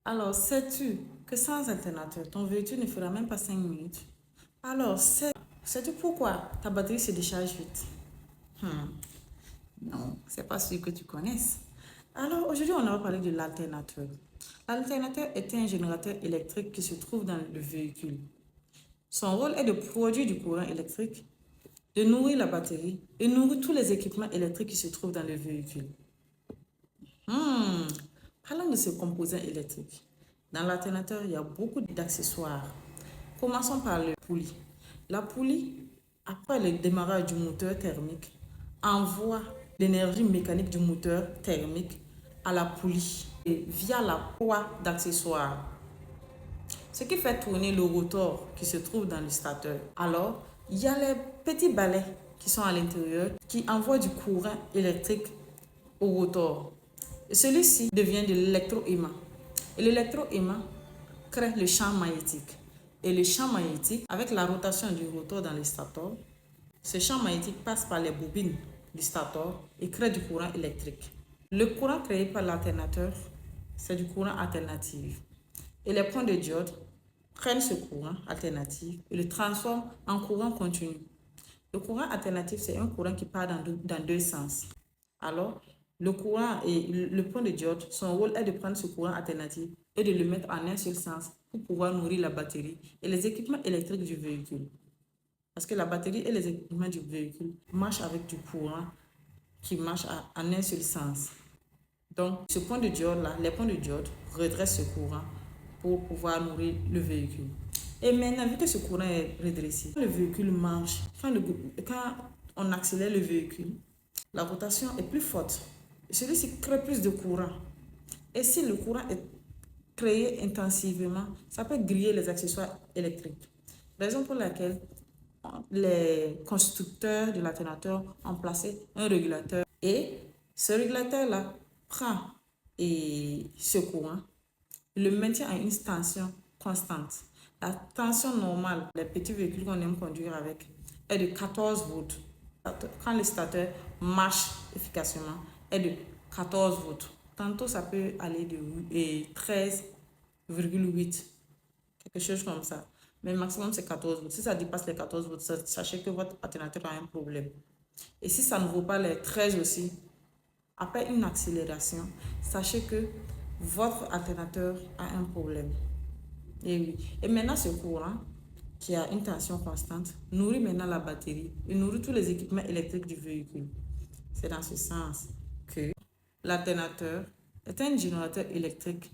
Alors, sais-tu que sans alternateur, ton véhicule ne fera même pas 5 minutes? Alors, sais-tu pourquoi ta batterie se décharge vite? Hmm, non, c'est pas sûr que tu connaisses. Alors, aujourd'hui, on va parler de l'alternateur. L'alternateur est un générateur électrique qui se trouve dans le véhicule. Son rôle est de produire du courant électrique, de nourrir la batterie et nourrir tous les équipements électriques qui se trouvent dans le véhicule. Hmm, Parlons de ce composant électrique. Dans l'alternateur, il y a beaucoup d'accessoires. Commençons par le poulie. La poulie, après le démarrage du moteur thermique, envoie l'énergie mécanique du moteur thermique à la poulie et via la poids d'accessoires, ce qui fait tourner le rotor qui se trouve dans le stateur. Alors, il y a les petits balais qui sont à l'intérieur qui envoient du courant électrique au rotor. Celui-ci devient de l'électroaimant. Et l'électroaimant crée le champ magnétique. Et le champ magnétique, avec la rotation du rotor dans le stator, ce champ magnétique passe par les bobines du stator et crée du courant électrique. Le courant créé par l'alternateur, c'est du courant alternatif. Et les points de diode prennent ce courant alternatif et le transforment en courant continu. Le courant alternatif, c'est un courant qui part dans deux sens. Alors, le courant et le point de diode, son rôle est de prendre ce courant alternatif et de le mettre en un seul sens pour pouvoir nourrir la batterie et les équipements électriques du véhicule. Parce que la batterie et les équipements du véhicule marchent avec du courant qui marche en un seul sens. Donc, ce point de diode-là, les points de diode redressent ce courant pour pouvoir nourrir le véhicule. Et maintenant, vu que ce courant est redressé, quand le véhicule marche, quand on accélère le véhicule, la rotation est plus forte. Celui-ci crée plus de courant. Et si le courant est créé intensivement, ça peut griller les accessoires électriques. Raison pour laquelle les constructeurs de l'alternateur ont placé un régulateur. Et ce régulateur-là prend ce courant, le maintient à une tension constante. La tension normale, les petits véhicules qu'on aime conduire avec, est de 14 volts. Quand le stateur marche efficacement, est de 14 volts. Tantôt, ça peut aller de 13,8, quelque chose comme ça. Mais le maximum, c'est 14 volts. Si ça dépasse les 14 volts, sachez que votre alternateur a un problème. Et si ça ne vaut pas les 13 aussi, après une accélération, sachez que votre alternateur a un problème. Et oui. Et maintenant, ce courant, qui a une tension constante, nourrit maintenant la batterie et nourrit tous les équipements électriques du véhicule. C'est dans ce sens que l'alternateur est un générateur électrique